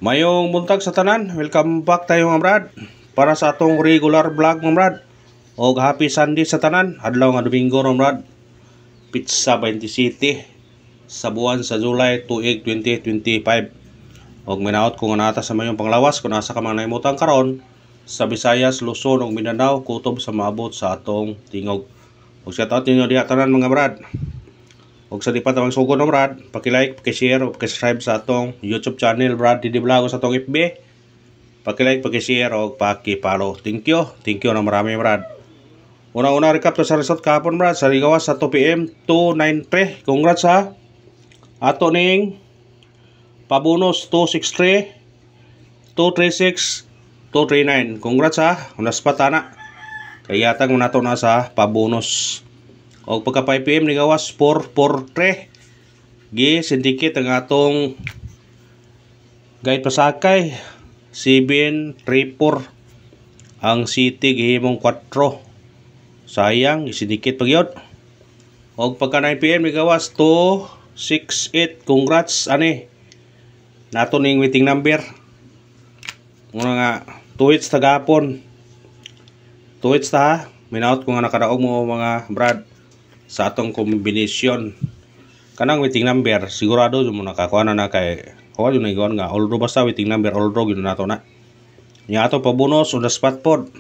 Mayong buntag sa tanan, welcome back tayo mga brad para sa atong regular vlog mga brad. Og happy Sunday sa tanan, adlaw nga Domingo mga brad. Pizza 20 City sa buwan sa July 2, 2025. Og minaot ko nga nata sa mayong panglawas kung nasa ka man naimutang karon sa Visayas, Luzon ug Mindanao kutob sa maabot sa atong tingog. Og shout out ninyo diha tanan mga brad. Og sa di pa tamang sugod no brad, paki-like, paki-share, ug paki-subscribe sa atong YouTube channel Brad Didi Vlog sa atong FB. Paki-like, paki-share ug paki-follow. Thank you na marami brad. Una-una recap to sa result kahapon brad sa Ligawas sa 2 PM 293. Congrats ha. Ato ning pabonus 263 236 239. Congrats ha. Unas patana. Kaya tang nato na sa pabonus. O pagka 5 PM ni gawas 443 gi syndicate ang atong guide pasakay 734 ang city gihimong 4 sayang isyndicate pagyod. O pagka 9 PM ni gawas 268 congrats ani nato ning waiting number muna nga 2 hits tagapon 2 hits ta ha. Minaut ko nga nakadaog mo mga brad sa atong kombinasyon kanang waiting number sigurado mo nakakuha na kay kuha yun na nga all draw basta waiting number all draw yun nato na niya ato pabonus on the spot pod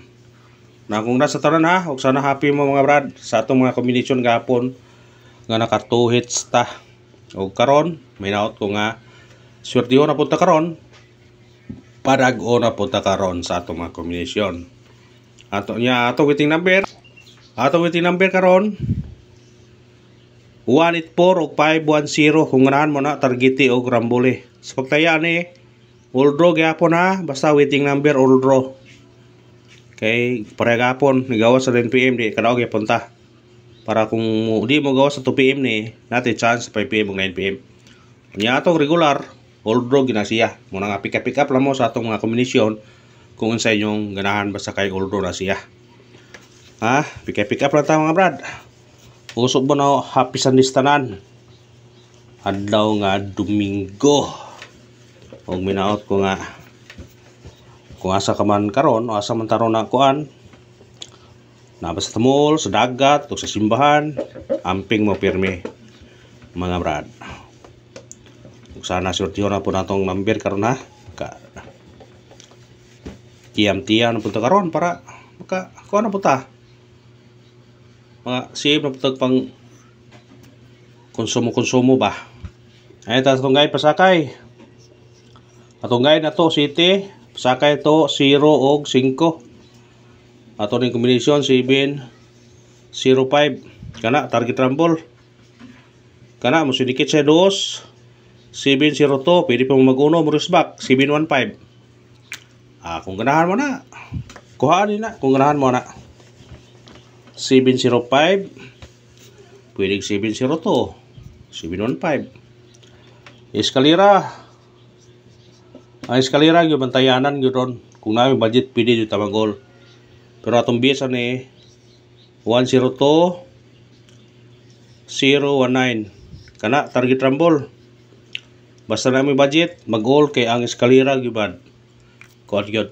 na kung nasa tanan ha ug sana happy mo mga brad sa atong mga kombinasyon gapon nga naka 2 hits ta ug karon may naot ko nga swertiho na punta karon padag-o na punta karon sa atong mga kombinasyon ato waiting number karon 184 ug 510 kung ganahan mo na targeti og rambole. Sa pagtaya ni all draw gyapon ha, basta waiting number all draw. Kay para gapon nigawas sa 10 PM di kadaog gyapon ta. Para kung di mo gawas sa 2 PM ni, natin chance 5 PM ug 9 PM. Nya atong regular all draw ginasiya. Mo nga pick up lang mo sa atong mga kombinasyon kung unsa inyong ganahan basta kay all draw na siya. Ha, pick up lang ta mga brad. Usog mo na happy Sunday tanan. Adlaw nga Domingo. Og minaot ko nga kung asa ka man karon o asa man taron na kuan. Nabas sa mall, sa dagat, o sa simbahan, amping mo pirmi mga brad. Ug sana sortiho na po natong number karon ha. Tiyam-tiyam na punta karon para maka kuan na punta. Mga save na putag pang konsumo ba ay atong guide pasakay atong guide na to city pasakay to 0 og 5 ato ning kombinasyon 705 kana target rumble kana mo syndicate sa 2 702 pwede pa mo mag-uno mo back 715 kung ganahan mo na kuhaan na kung ganahan mo na 705 pwedeng 702 715 eskalera ang eskalera yung bantayanan yun kung namin budget pwede yung tamagol pero atong bisa ni 102 019 kana target rumble basta namin budget mag-all kay ang eskalera yung bad kuat yun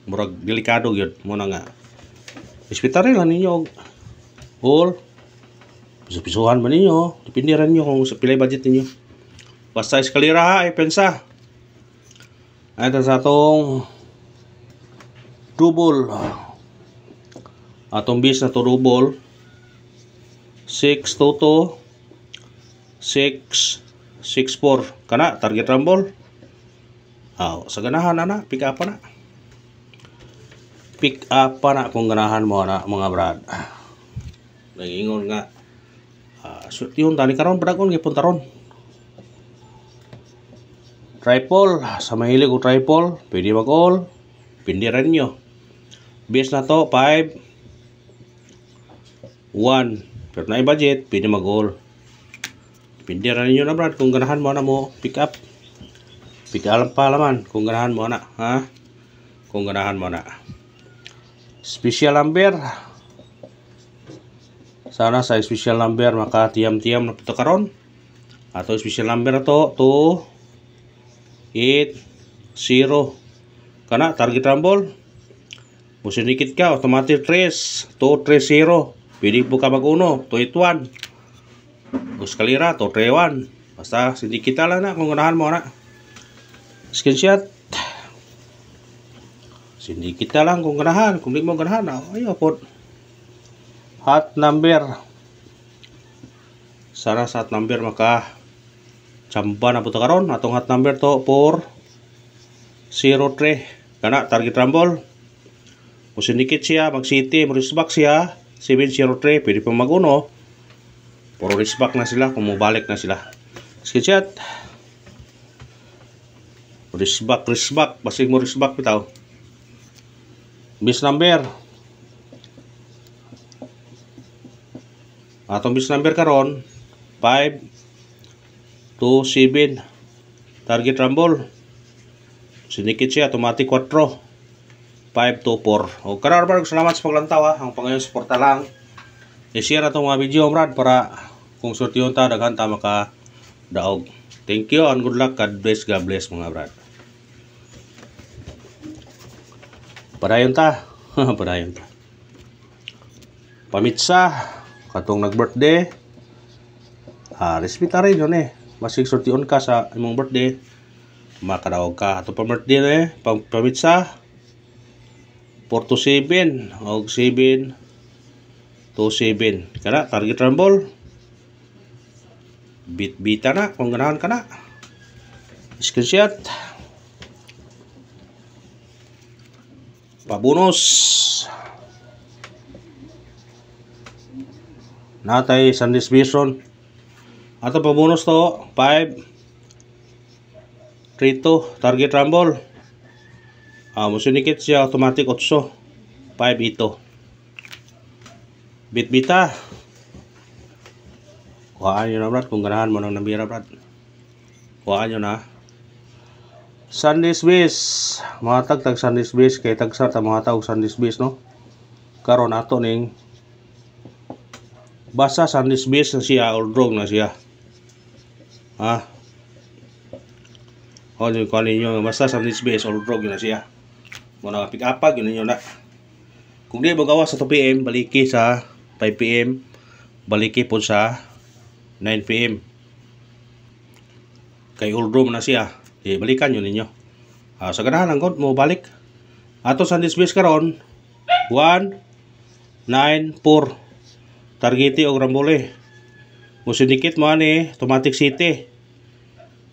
murag delikado yun muna nga ispitari lang ninyo all piso-pisohan man ninyo depende rin nyo kung sa pilay budget ninyo basta eskalera ha ay pensa ito sa atong double atong bis na to double 622 664 kana target rumble sa ganahan na pick up na pick up pa na kung ganahan mo na mga brad. Nagingon nga yun tani karon padagon gipon taron. Triple sa mahilig o triple pwede mag-all pindi rin nyo. Base na to 5 1 pero na budget pwede mag-all pindi rin nyo na brad kung ganahan mo na mo pick up pa laman kung ganahan mo na ha kung ganahan mo na special number sana sa special number makatiyam-tiyam na pito karon ato special number to 2 8 0. Kana target rumble. Musinikit ka automatic 3 to 3-0. Pwede po ka mag-uno to 8-1. Uskalira to 3-1. Basta sindikit lang na kung ganahan mo na. Screenshot. Sindikit lang kung ganahan. Kung di mo ganahan, ayaw po. Hot number. Sana sa hot number maka chamba na po karon. Atong hot number to 4-0-3. Kana target rumble. Kung sindikit siya, mag-city, mag-risback siya 7-0-3. Pwede pa mag-uno. Puro risback na sila kung mabalik na sila. Screenshot. Risback. Basig mo risback bitaw. Bis number. Atong bis number karon 5-7. Target rumble. Sinikit siya automatic 4. 5-4. O karon barog salamat sa paglantaw ha. Ang pangayon suporta lang. I-share na itong mga video Brad para kung sortiyon ta daghan ta maka daog. Thank you and good luck. God bless mga Brad. Padayon ta. Padayon ta. Pamitsa katong nag-birthday. Respeta rin yun Masig sortiyon ka sa imong birthday. Makadaog ka. Ato pa birthday pamitsa 4-7 og 7-7. Kana target rumble. Bita na kung ganahan ka na. Screenshot. Pabonus. Natay Sandis Bison. Ato pabonus to 5-3-2 target rumble. Musinikit siya automatic 8. 5-8. Bita. Kuhaan nyo na Brad kung ganahan mo ng nabira Brad. Kuhaan nyo na. Sandis Base. Mga tag Sandis Base. Kay tagsa ta mga tag Sandis Base no. Karon ato ning basa Sandis Base na siya. Old drog na siya. O yung kuhaan ninyo. Basta Sandis Base. Old drog na siya. Muna pick upag yun ninyo na. Kung di mo gawa sa 2 PM, baliki sa 5 PM, baliki po sa 9 PM. Kay old room na siya, balikan yun ninyo. Sa ganahan ang god mo balik. Ato sa dismiss karon 1-9-4. Targeti og rambole. Musindikit mo ani automatic city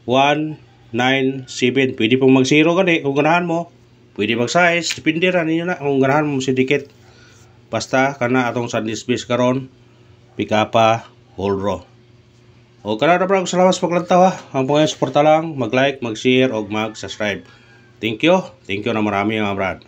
1-9-7. Pwede pong mag 0 gani kung ganahan mo. Pwede mag-size, depende ra ninyo na kung ganahan mo sindikit. Basta kana atong sa dismiss karon pick up whole draw. O kana na bro, salamat sa paglantaw ha. Ang pangayon suporta lang, mag-like, mag-share o mag-subscribe. Thank you na marami mga brad.